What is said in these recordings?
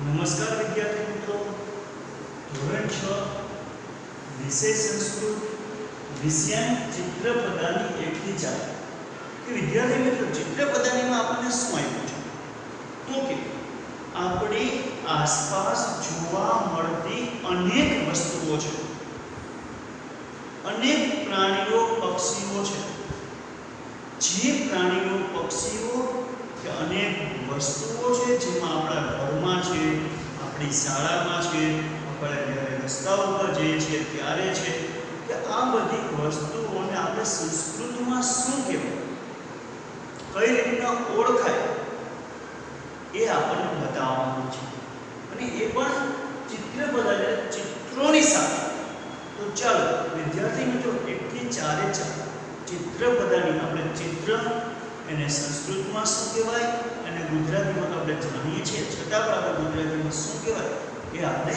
નમસ્કાર વિદ્યાર્થી મિત્રો, ધોરણ 6 વિષય સંસ્કૃત વિષય ચિત્રપદાની 1 થી 4 કે વિદ્યાર્થી મિત્રો ચિત્રપદાનીમાં આપણને શું આવ્યું છે તો કે આપણી આસપાસ જોવા મળતી અનેક વસ્તુઓ છે, અનેક પ્રાણીઓ પક્ષીઓ છે. જે પ્રાણીઓ પક્ષીઓ કે અનેક વસ્તુઓ છે જેમાં આપણા ઘરમાં છે, આપણી શાળામાં છે, આપણે જ્યારે રસ્તા ઉપર જઈએ છીએ ત્યારે છે, કે આ બધી વસ્તુઓને આપણે સંસ્કૃતમાં શું કહેવાય, કઈ રીતના ઓળખાય એ આપણને બતાવવાનું છે. અને એ પણ ચિત્રપદાની ચિત્રોની સાથે. તો ચાલો વિદ્યાર્થી મિત્રો 1 થી 4 ચિત્રપદાની આપણે ચિત્ર એને સંસ્કૃતમાં શું કહેવાય અને ગુજરાતીમાં આપણે જાણીએ છીએ છતાં પણ આપણે ગુજરાતીમાં શું કહેવાય એ આપણે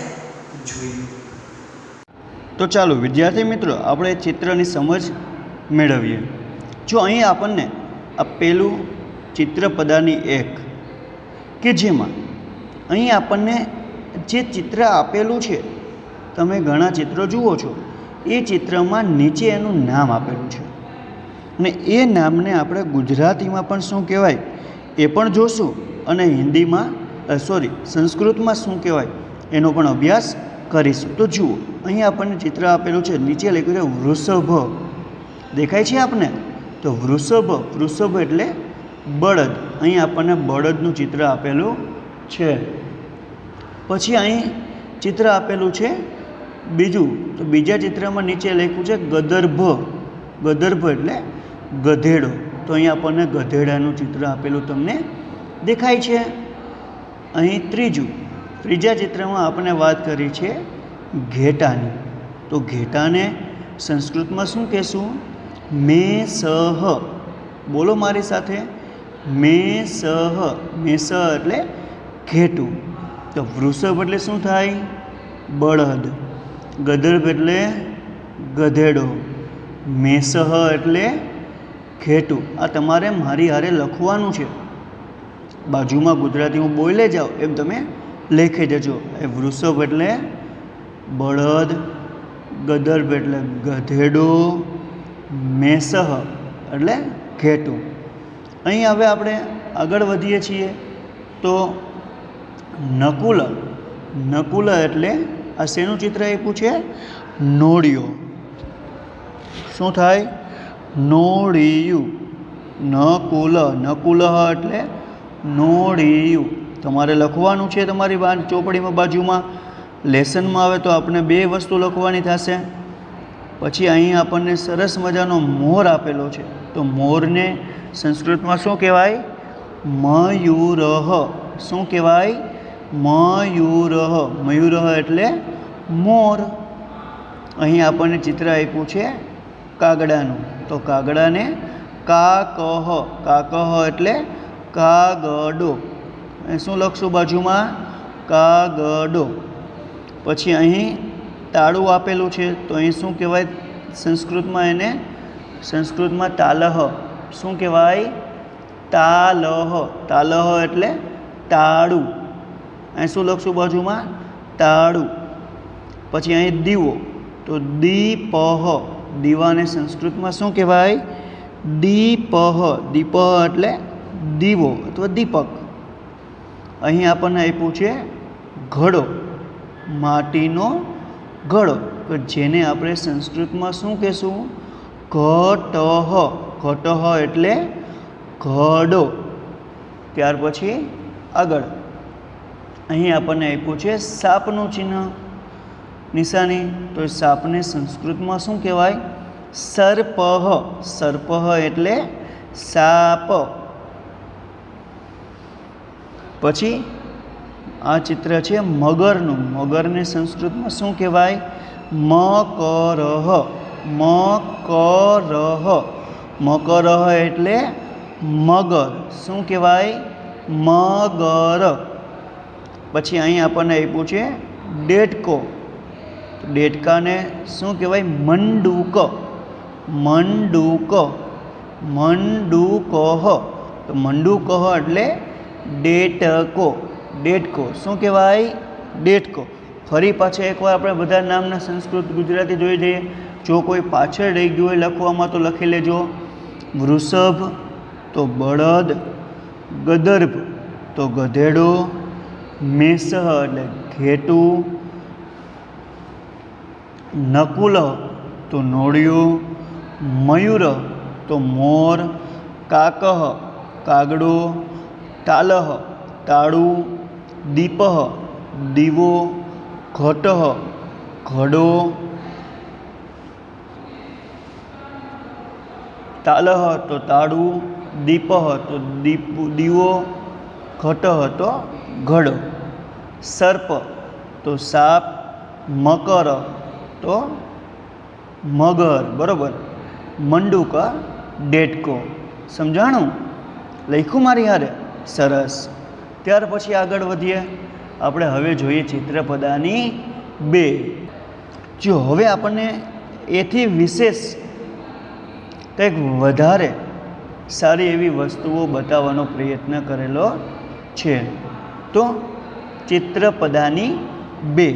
જોઈએ. તો ચાલો વિદ્યાર્થી મિત્રો આપણે ચિત્રની સમજ મેળવીએ. જો અહીં આપણને આ પહેલું ચિત્રપદાની 1 કે જેમાં અહીં આપણને જે ચિત્ર આપેલું છે, તમે ઘણા ચિત્રો જુઓ છો, એ ચિત્રમાં નીચે એનું નામ આપેલું છે અને એ નામને આપણે ગુજરાતીમાં પણ શું કહેવાય એ પણ જોશું અને હિન્દીમાં સંસ્કૃતમાં શું કહેવાય એનો પણ અભ્યાસ કરીશું. તો જુઓ અહીં આપણને ચિત્ર આપેલું છે, નીચે લખ્યું છે વૃષભ. દેખાય છે આપને? તો વૃષભ એટલે બળદ. અહીં આપણને બળદનું ચિત્ર આપેલું છે. પછી અહીં ચિત્ર આપેલું છે બીજું, તો બીજા ચિત્રમાં નીચે લખ્યું છે ગદર્ભ એટલે ગધેડો. તો અહીં આપણને ગધેડાનું ચિત્ર આપેલું તમને દેખાય છે. અહીં ત્રીજા ચિત્રમાં આપણે વાત કરી છે ઘેટાની. તો ઘેટાને સંસ્કૃતમાં શું કહેશું? મેષ. બોલો મારી સાથે, મેષ. મેષ એટલે ઘેટું. તો વૃષભ એટલે શું થાય? બળદ. ગદર્ભ એટલે ગધેડો. મેષ એટલે ઘેટું. આ તમારે મારી હારે લખવાનું છે. બાજુમાં ગુજરાતી હું બોલે જાઉં એમ તમે લખી જજો. એ વૃષભ એટલે બળદ, ગદર્ભ એટલે ગધેડો, મેષ એટલે ઘેટું. અહીં હવે આપણે આગળ વધીએ છીએ. તો નકુલ એટલે આ શેનું ચિત્ર આપ્યું છે? નોળિયો. શું થાય? નોળિયું. નકુલ એટલે નોળિયું. તમારે લખવાનું છે તમારી ચોપડીમાં બાજુમાં. લેસનમાં આવે તો આપણે 2 વસ્તુ લખવાની થશે. પછી અહીં આપણને સરસ મજાનો મોર આપેલો છે. તો મોરને સંસ્કૃતમાં શું કહેવાય? મયુરઃ. શું કહેવાય? મયુરઃ એટલે મોર. અહીં આપણને ચિત્ર આપ્યું છે કાગડાનું. તો કાગડાને કાકઃ એટલે કાગડો. શું લખશું બાજુમાં? કાગડો. પછી અહીં તાળું આપેલું છે. તો અહીં શું કહેવાય સંસ્કૃતમાં? એને સંસ્કૃતમાં તાલહ. શું કહેવાય? તાલહ એટલે તાળું. અહીં શું લખશું બાજુમાં? તાળું. પછી અહીં દીવો. તો દીપઃ. દીવાને સંસ્કૃતમાં શું કહેવાય? દીપઃ એટલે દીવો અથવા દીપક. અહીં આપણને આપ્યું છે ઘડો. માટીનો ઘડો. તો જેને આપણે સંસ્કૃતમાં શું કહેશું? ઘટઃ એટલે ઘડો. ત્યાર પછી આગળ અહીં આપણને આપ્યું છે સાપનું ચિહ્ન, નિશાની. તો સાપને સંસ્કૃતમાં શું કહેવાય? સર્પઃ એટલે સાપ. પછી આ ચિત્ર છે મગરનું. મગરને સંસ્કૃતમાં શું કહેવાય? મકરઃ એટલે મગર. શું કહેવાય? મગર. પછી અહીં આપણને આપ્યું છે ડેટકો. ડેટકાને શું કહેવાય? મંડૂક. મંડૂકઃ. તો મંડૂકઃ એટલે ડેટકો. डेटको। શું કહેવાય? ડેટકો. ફરી પાછા એકવાર આપણે બધા નામના સંસ્કૃત ગુજરાતી જોઈ જઈએ. જો કોઈ પાછળ રહી ગયું હોય લખવામાં તો લખી લેજો. વૃષભ તો બળદ, ગદર્ભ તો ગધેડો, મેષ એટલે ઘેટું, નકુલ તો નોળિયું, મયુર તો મોર, કાકહ કાગડો, તાલહ તાળું, દીપહ દીવો, ઘટઃ ઘડો, તાલહ તો તાળું, દીપહ તો દીવો, ઘટઃ તો ઘડો, સર્પ તો સાપ, મકર તો મગર. બરોબર. મંડુક ડેટકો. સમજાણું? લખ્યું મારી હારે? સરસ. ત્યાર પછી આગળ વધીએ. આપણે હવે જોઈએ ચિત્રપદાની 2. જો હવે આપણને એથી વિશેષ કંઈક વધારે સારી એવી વસ્તુઓ બતાવવાનો પ્રયત્ન કરેલો છે. તો ચિત્રપદાની 2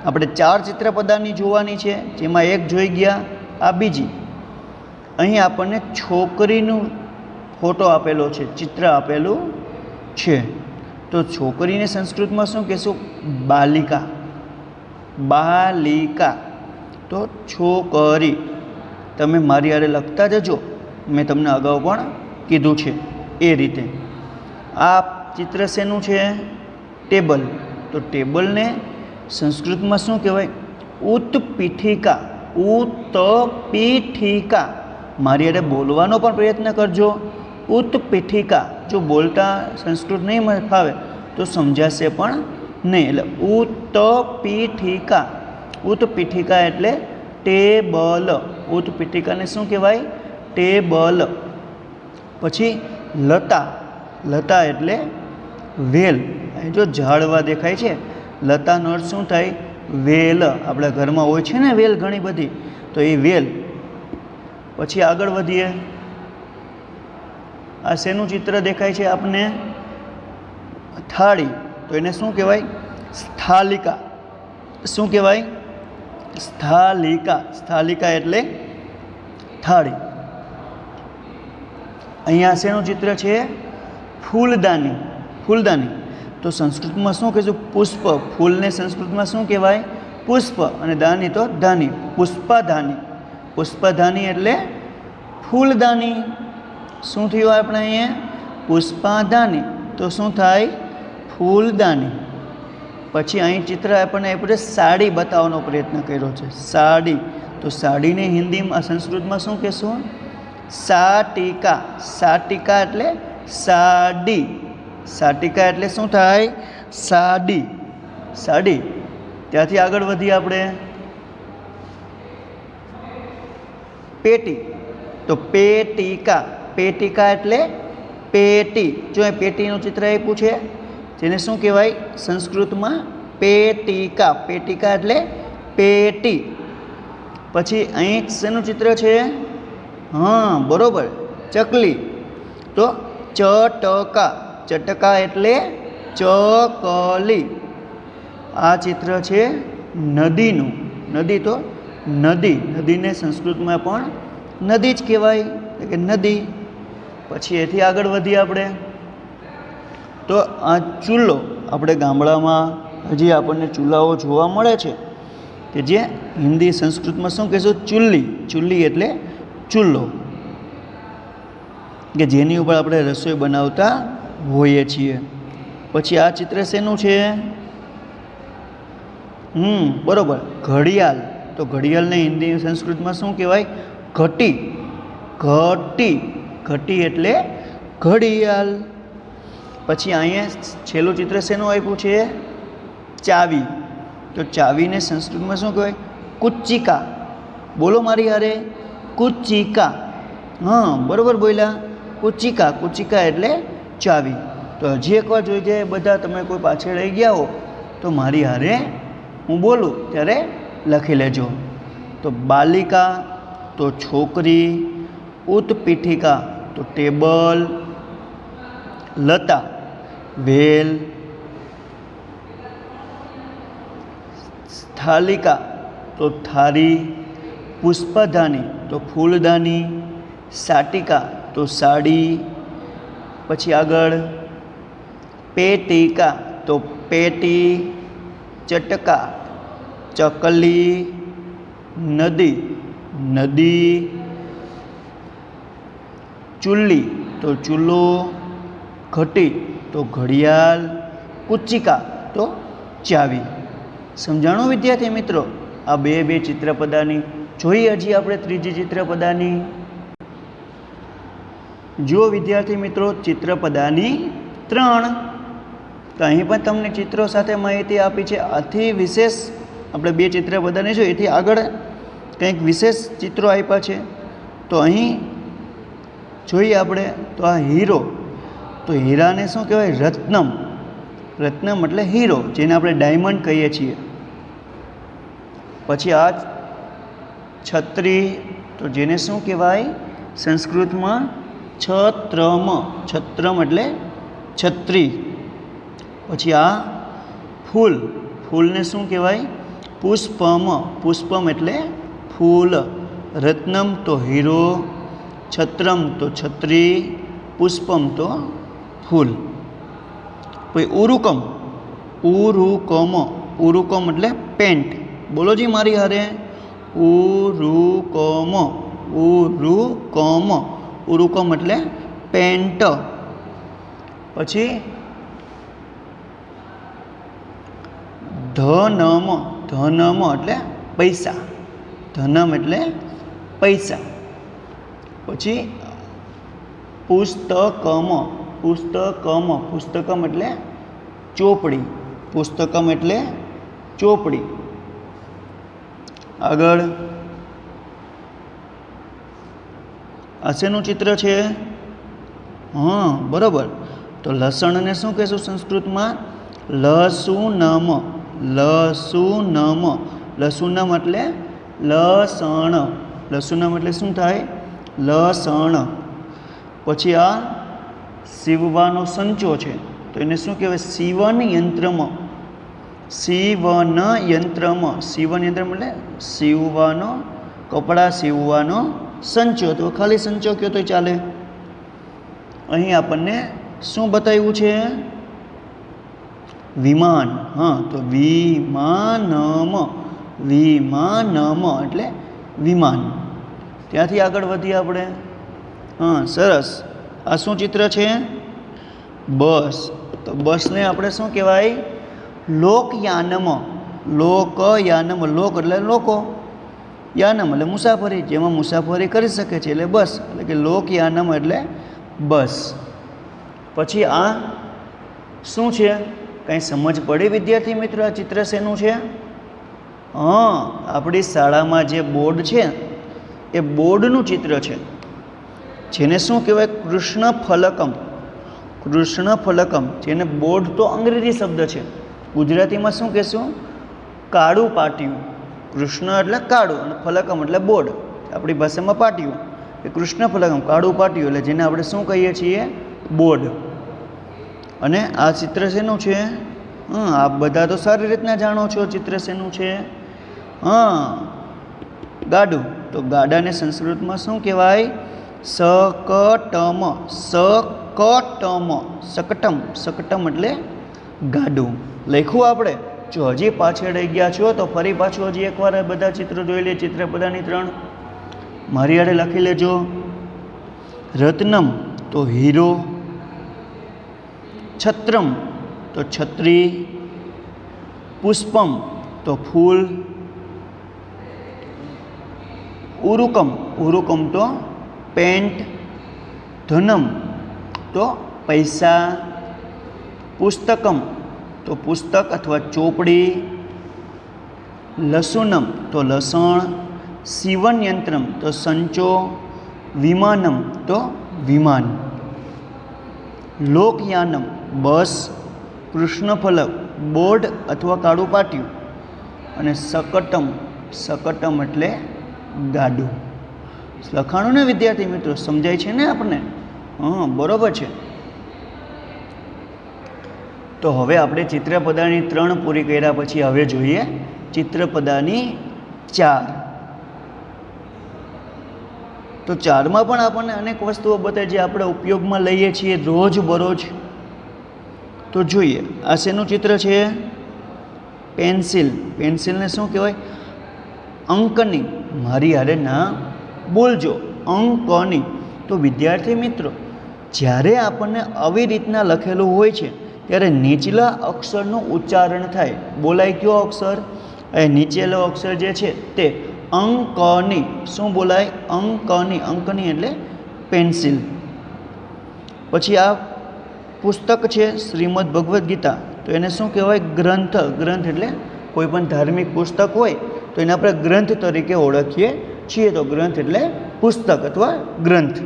આપણે 4 ચિત્રપદાની જોવાની છે, જેમાં એક જોઈ ગયા, આ બીજી. અહીં આપણને છોકરીનું ફોટો આપેલો છે, ચિત્ર આપેલું છે. તો છોકરીને સંસ્કૃતમાં શું કહેશું? બાલિકા. બાલિકા તો છોકરી. તમે મારી હારે લખતા જજો, મેં તમને અગાઉ પણ કીધું છે એ રીતે. આ ચિત્ર શેનું છે? ટેબલ. તો ટેબલને સંસ્કૃતમાં શું કહેવાય? ઉત્પીઠિકા. ઉત્પીઠિકા. મારી હારે બોલવાનો પણ પ્રયત્ન કરજો. ઉત્પીઠિકા. જો બોલતા સંસ્કૃત નહીં ફાવે તો સમજાશે પણ નહીં. એટલે ઉત્પીઠિકા. ઉત્પીઠિકા એટલે ટેબલ. ઉત્પીઠિકાને શું કહેવાય? ટેબલ. પછી લતા. લતા એટલે વેલ. અહીં જો ઝાડવા દેખાય છે, લતાનો અર્થ શું થાય? વેલ. આપણા ઘરમાં હોય છે ને વેલ ઘણી બધી, તો એ વેલ. પછી આગળ વધીએ. આ શેનું ચિત્ર દેખાય છે આપને? થાળી. તો એને શું કહેવાય? સ્થાલિકા. શું કહેવાય? સ્થાલિકા. સ્થાલિકા એટલે થાળી. અહીંયા શેનું ચિત્ર છે? ફૂલદાની. ફૂલદાની. તો સંસ્કૃતમાં શું કહેશું? પુષ્પ. ફૂલને સંસ્કૃતમાં શું કહેવાય? પુષ્પ. અને દાની તો ધાની. પુષ્પાધાની. પુષ્પાધાની એટલે ફૂલદાની. શું થયું આપણે અહીંયા? પુષ્પાધાની. તો શું થાય? ફૂલદાની. પછી અહીં ચિત્ર આપણને આપણે સાડી બતાવવાનો પ્રયત્ન કર્યો છે. સાડી. તો સાડીને હિન્દીમાં સંસ્કૃતમાં શું કહેશું? સાટિકા. સાટિકા એટલે સાડી. સાટિકા એટલે શું થાય? સાડી. સાડી. ત્યાંથી આગળ વધીએ આપણે. પેટી. તો પેટિકા. પેટિકા એટલે પેટી. જો એ પેટીનું ચિત્ર આપ્યું છે, જેને શું કહેવાય સંસ્કૃતમાં? પેટિકા. પેટિકા એટલે પેટી. પછી અહીં શેનું ચિત્ર છે? હા, બરોબર, ચકલી. તો ચટકા. ચટકા એટલે ચકલી. આ ચિત્ર છે નદીનું. નદી તો નદી. નદીને સંસ્કૃતમાં પણ નદી જ કહેવાય, એટલે કે નદી. પછી એથી આગળ વધીએ આપણે. તો આ ચૂલો. આપણે ગામડામાં હજી આપણને ચૂલાઓ જોવા મળે છે, કે જે હિન્દી સંસ્કૃતમાં શું કહેશું? ચૂલ્લી. ચૂલ્લી એટલે ચૂલો, કે જેની ઉપર આપણે રસોઈ બનાવતા હોઈએ છીએ. પછી આ ચિત્ર શેનું છે? બરોબર, ઘડિયાળ. તો ઘડિયાળને હિન્દી સંસ્કૃતમાં શું કહેવાય? ઘટી. ઘટી. ઘટી એટલે ઘડિયાળ. પછી અહીંયા છેલ્લું ચિત્ર શેનું આપ્યું છે? ચાવી. તો ચાવીને સંસ્કૃતમાં શું કહેવાય? કુચ્ચિકા. બોલો મારી હારે, કુચ્ચિકા. હા, બરોબર બોલ્યા, કુચ્ચિકા. કુચ્ચિકા એટલે ચાવી. તો હજી એકવાર જોઈ જાય બધા. તમે કોઈ પાછળ રહી ગયા હો તો મારી હારે હું બોલું ત્યારે લખી લેજો. તો બાલિકા તો છોકરી, ઉત્પીઠિકા તો ટેબલ, લતા વેલ, થાલિકા તો થાળી, પુષ્પદાની તો ફૂલદાની, સાટિકા તો સાડી, પછી આગળ પેટિકા તો પેટી, ચટકા ચકલી, નદી નદી, ચૂલી તો ચૂલો, ઘટી તો ઘડિયાળ, કુચિકા તો ચાવી. સમજાણું વિદ્યાર્થી મિત્રો? આ બે ચિત્રપદાની. જોઈએ હજી આપણે ત્રીજી ચિત્રપદાની. જો વિદ્યાર્થી મિત્રો ચિત્રપદાની 3. તો અહીં પણ તમને ચિત્રો સાથે માહિતી આપી છે. આથી વિશેષ આપણે 2 ચિત્રપદાની જોઈએ, એથી આગળ કંઈક વિશેષ ચિત્રો આપ્યા છે. તો અહીં જોઈએ આપણે તો આ હીરો, તો હીરાને શું કહેવાય? રત્નમ. રત્નમ એટલે હીરો, જેને આપણે ડાયમંડ કહીએ છીએ. પછી આ છત્રી, તો જેને શું કહેવાય સંસ્કૃતમાં? છત્રમ. છત્રમ એટલે છત્રી. પછી આ ફૂલ, ફૂલને શું કહેવાય? પુષ્પમ. પુષ્પમ એટલે ફૂલ. રત્નમ તો હીરો, છત્રમ તો છત્રી, પુષ્પમ તો ફૂલ. પછી ઉરુકમ. ઉરુકમ. ઉરુકમ એટલે પેન્ટ. બોલો જી મારી હારે. ઉરુકમ. ઉરુકમ. ઉરુકમ એટલે પેન્ટ. પછી ધનમ. ધનમ એટલે પૈસા. ધનમ એટલે પૈસા. પછી પુસ્તકમ. પુસ્તકમ. પુસ્તકમ એટલે ચોપડી. પુસ્તકમ એટલે ચોપડી. આગળ આ શેનું ચિત્ર છે? હા બરાબર. તો લસણને શું કહેશું સંસ્કૃતમાં? લસુનમ. લસુનમ. લસુનમ એટલે લસણ. લસુનમ એટલે શું થાય? લસણ. પછી આ સીવવાનો સંચો છે, તો એને શું કહેવાય? સીવન યંત્રમ. સીવન યંત્રમ. સીવન યંત્રમ એટલે સીવવાનો, કપડાં સીવવાનો સંચો. તો ખાલી સંચો કહો તો ચાલે. અહીં આપણને શું બતાવ્યું છે? વિમાન. હા, તો વિમાનમ. વિમાનમ એટલે વિમાન. ત્યાંથી આગળ વધીએ આપણે. હા સરસ. આ શું ચિત્ર છે? બસ. તો બસને આપણે શું કહેવાય? લોકયાનમ. લોકયાનમ. લોક એટલે લોકો, યાનમ એટલે મુસાફરી, જેમાં મુસાફરી કરી શકે છે એટલે બસ. એટલે કે લોકયાનમ એટલે બસ. પછી આ શું છે? કંઈ સમજ પડી વિદ્યાર્થી મિત્રો? આ ચિત્ર શેનું છે? હા, આપણી શાળામાં જે બોર્ડ છે એ બોર્ડનું ચિત્ર છે, જેને શું કહેવાય? કૃષ્ણ ફલકમ. કૃષ્ણ ફલકમ. જેને બોર્ડ તો અંગ્રેજી શબ્દ છે, ગુજરાતીમાં શું કહેશું? કાળું પાટિયું. કૃષ્ણ એટલે કાળું અને ફલકમ એટલે બોર્ડ. આપણી ભાષામાં પાટિયું. એ કૃષ્ણ ફલકમ, કાળું પાટિયું, એટલે જેને આપણે શું કહીએ છીએ? બોર્ડ. અને આ ચિત્ર શેનું છે? હા, આપ બધા તો સારી રીતના જાણો છો ચિત્ર શેનું છે. હા, ગાડું. તો ગાડાને સંસ્કૃતમાં શું કહેવાય? શકટમ. શકટમ. શકટમ. શકટમ એટલે ગાડું. લખ્યું આપણે? જો હજી પાછળ રહી ગયા છો તો ફરી પાછું હજી એકવાર બધા ચિત્રો જોઈ લે. ચિત્રપદાની 3 મારી આડે લખી લેજો. રત્નમ તો હીરો, છત્રમ તો છત્રી, પુષ્પમ તો ફૂલ, ઉરુકમ. ઉરુકમ તો પેન્ટ, ધનમ તો પૈસા, પુસ્તકમ તો પુસ્તક અથવા ચોપડી, લસુનમ તો લસણ, સીવન યંત્રમ તો સંચો, વિમાનમ તો વિમાન, લોકયાનમ બસ, કૃષ્ણફલક બોર્ડ અથવા કાળું પાટિયું, અને શકટમ. શકટમ એટલે ગાડું. લખાણું ને વિદ્યાર્થી મિત્રો? સમજાય છે ને આપણને? હા બરાબર છે. તો હવે આપણે ચિત્રપદાની 3 પૂરી કર્યા પછી હવે જોઈએ ચિત્રપદાની 4. તો 4માં પણ આપણને અનેક વસ્તુઓ બતાવી જે આપણે ઉપયોગમાં લઈએ છીએ રોજ બરોજ. તો જોઈએ, આ શેનું ચિત્ર છે? પેન્સિલ. પેન્સિલને શું કહેવાય? અંકની. મારી હારે ના બોલજો, અંકની. તો વિદ્યાર્થી મિત્રો, જ્યારે આપણને આવી રીતના લખેલું હોય છે ત્યારે નીચલા અક્ષરનું ઉચ્ચારણ થાય. બોલાય કયો અક્ષર? એ નીચેલો અક્ષર જે છે તે અંકની. શું બોલાય? અંકની. અંકની એટલે પેન્સિલ. પછી આ પુસ્તક છે શ્રીમદ ભગવદ્ ગીતા, તો એને શું કહેવાય? ગ્રંથ. ગ્રંથ એટલે કોઈ પણ ધાર્મિક પુસ્તક હોય તો એને આપણે ગ્રંથ તરીકે ઓળખીએ છીએ. તો ગ્રંથ એટલે પુસ્તક અથવા ગ્રંથ.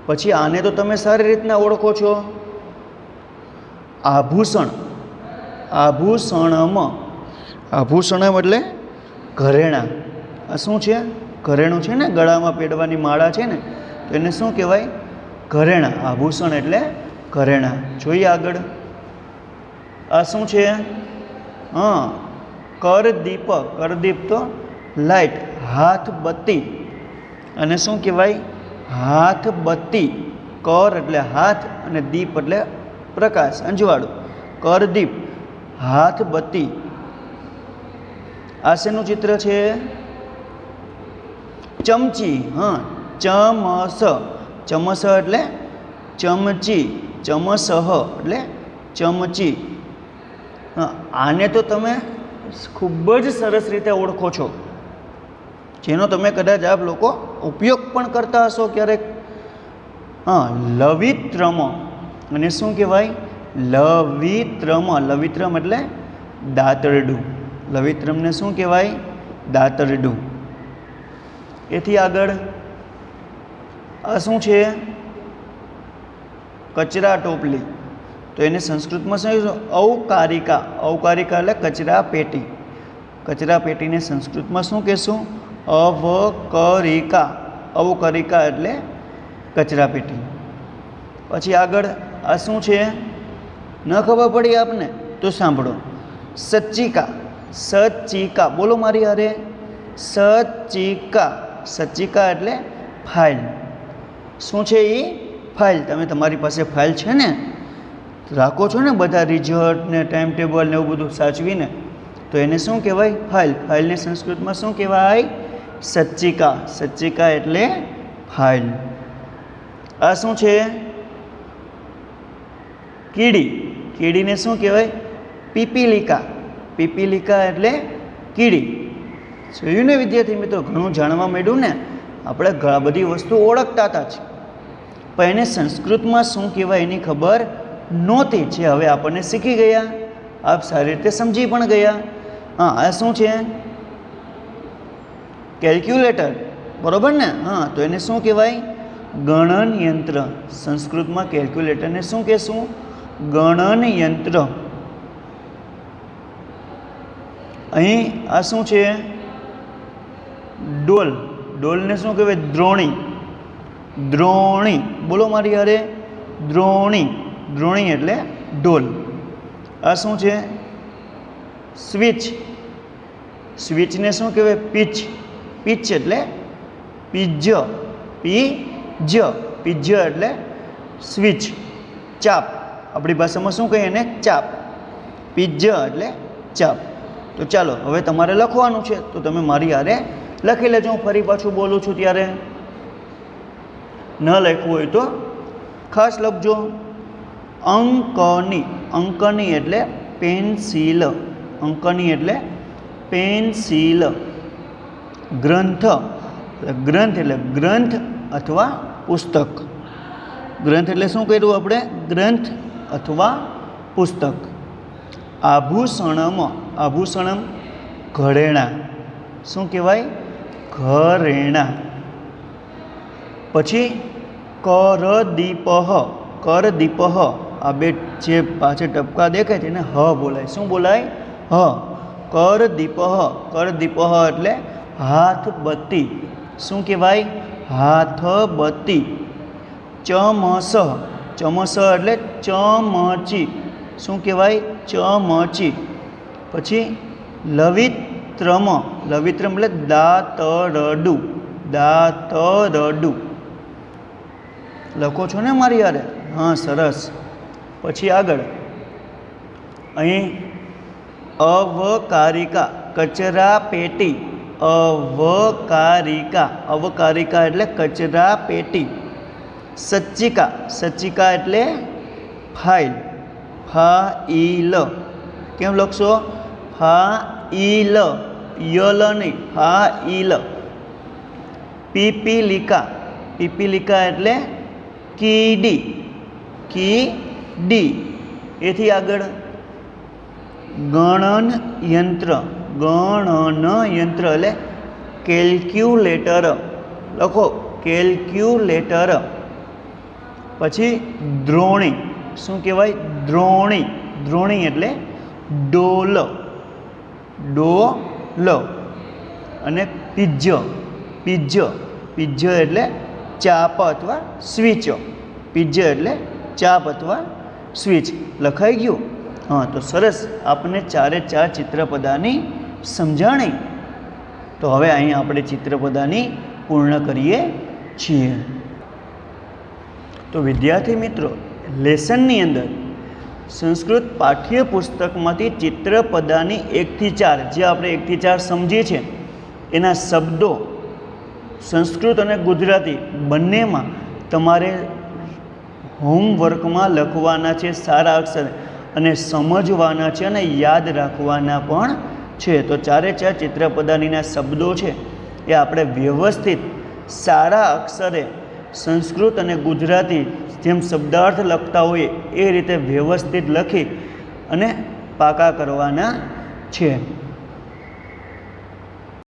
પછી આને તો તમે સારી રીતના ઓળખો છો, આભૂષણ. આભૂષણમ. આભૂષણમ એટલે ઘરેણાં. આ શું છે? ઘરેણું છે ને, ગળામાં પહેરવાની માળા છે ને, તો એને શું કહેવાય? ઘરેણાં. આભૂષણ એટલે ઘરેણાં. જોઈએ આગળ. આ શું છે? કરદીપ. કરદીપ તો લાઇટ, હાથ બત્તી. અને શું કહેવાય? હાથ બત્તી. કર એટલે હાથ અને દીપ એટલે પ્રકાશ, અંજવાળું. કરદીપ, હાથ બત્તી. આ શેનું ચિત્ર છે? ચમચી. ચમસ. ચમસ એટલે ચમચી. ચમસહ એટલે ચમચી. આને તો તમે ખૂબ જ સરસ રીતે ઓળખો છો, જેનો તમે કદાચ આપ લોકો ઉપયોગ પણ કરતા હશો ક્યારેક. લવિત્રમ. અને શું કહેવાય? લવિત્રમ. લવિત્રમ એટલે દાંતરડું. લવિત્રમને શું કહેવાય? દાંતરડું. એથી આગળ આ શું છે? કચરા ટોપલી. તો એને સંસ્કૃતમાં શું? અવકારિકા. અવકારિકા એટલે કચરા પેટી. કચરા પેટીને સંસ્કૃતમાં શું કહેશું? અવકરિકા. અવકરિકા એટલે કચરા પેટી. પછી આગળ આ શું છે? ન ખબર પડી આપને તો સાંભળો. સચ્ચિકા. સચ્ચિકા. બોલો મારી હારે. સચ્ચિકા. સચ્ચિકા એટલે ફાઇલ. શું છે એ? ફાઇલ. તમે તમારી પાસે ફાઇલ છે ને, રાખો છો ને બધા રિઝલ્ટ ને ટાઈમ ટેબલ ને એવું બધું સાચવીને, તો એને શું કહેવાય? ફાઇલ. ફાઇલને સંસ્કૃતમાં શું કહેવાય? સચ્ચિકા. સચ્ચિકા એટલે ફાઇલ. આ શું છે? કીડી. કીડીને શું કહેવાય? પીપીલિકા. પીપીલિકા એટલે કીડી. જોયું ને વિદ્યાર્થી મિત્રો, ઘણું જાણવા મળ્યું ને. આપણે ઘણા બધી વસ્તુ ઓળખતા હતા જ, પણ એને સંસ્કૃતમાં શું કહેવાય એની ખબર નહોતી. જે હવે આપણને શીખી ગયા, આપ સારી રીતે સમજી પણ ગયા. આ શું છે? કેલ્ક્યુલેટર. બરાબર ને? તો એને શું કહેવાય? ગણન યંત્ર. સંસ્કૃતમાં કેલ્ક્યુલેટરને શું કહેશું? ગણન યંત્ર. અહીં આ શું છે? ડોલ. ડોલને શું કહેવાય? દ્રોણી. દ્રોણી. બોલો મારી હારે. દ્રોણી. દ્રોણી એટલે ડોલ. આ શું છે? સ્વિચ. સ્વિચને શું કહેવાય? પીચ. પીચ એટલે પીજ. પીજ. પીજ એટલે સ્વિચ. ચાપ. આપણી ભાષામાં શું કહીએ એને? ચાપ. પીજ એટલે ચાપ. તો ચાલો હવે તમારે લખવાનું છે, તો તમે મારી હારે લખી લેજો. હું ફરી પાછું બોલું છું ત્યારે. ન લખવું હોય તો ખાસ લખજો. અંકની. અંકની એટલે પેન્સિલ. અંકની એટલે પેન્સિલ. ગ્રંથ. ગ્રંથ એટલે ગ્રંથ અથવા પુસ્તક. ગ્રંથ એટલે શું કર્યું આપણે? ગ્રંથ અથવા પુસ્તક. આભૂષણમ. આભૂષણમ ઘરેણાં. શું કહેવાય? ઘરેણાં. પછી કરદીપઃ. કરદીપઃ. આ બે જે પાછળ ટપકા દેખાય છે એને હ બોલાય. શું બોલાય? હ. કરદીપઃ. કરદીપઃ એટલે હાથ બત્તી. શું કહેવાય? હાથ બત્તી. ચમસ. ચમસ એટલે ચમચી. શું કહેવાય? ચમચી. પછી લવિત્રમ, લવિત્રમ એટલે દાતરડું, દાતરડું લખો છો ને મારી યારે? હા, સરસ. પછી આગળ અહીં અવકારિકા, કચરા પેટી, અવકારિકા, અવકારિકા એટલે કચરા પેટી. સચ્ચિકા, સચ્ચિકા એટલે ફાઇલ, ફાઇલ. કેમ લખશો? ફાઇલ, યલ નહીં, ફાઇલ. પીપીલિકા, પીપીલિકા એટલે કીડી, કીડી. એથી આગળ ગણન યંત્ર, ગણન યંત્ર એટલે કેલ્ક્યુલેટર લખો, કેલ્ક્યુલેટર. પછી દ્રોણી, શું કહેવાય? દ્રોણી, દ્રોણી એટલે ડોલ, ડોલ. અને પિજ્જ, પિજ્જ, પિજ્જ એટલે ચાપ અથવા સ્વિચ, પિજ્જ એટલે ચાપ અથવા સ્વિચ. લખાઈ ગયું? હા, તો સરસ. આપણને 4 ચિત્રપદાની સમજાણી. તો હવે અહીં આપણે ચિત્રપદાની પૂર્ણ કરીએ છીએ. તો વિદ્યાર્થી મિત્રો, લેસનની અંદર સંસ્કૃત પાઠ્યપુસ્તકમાંથી ચિત્રપદાની 1 થી 4, જે આપણે 1 થી 4 સમજીએ છીએ, એના શબ્દો સંસ્કૃત અને ગુજરાતી બંનેમાં તમારે હોમવર્કમાં લખવાના છે, સારા અક્ષર, અને સમજવાના છે અને યાદ રાખવાના પણ છે. તો 4 ચિત્રપદાનીના શબ્દો છે એ આપણે વ્યવસ્થિત સારા અક્ષરે સંસ્કૃત અને ગુજરાતી જેમ શબ્દાર્થ લખતા હોઈએ એ રીતે વ્યવસ્થિત લખી અને પાકા કરવાના છે.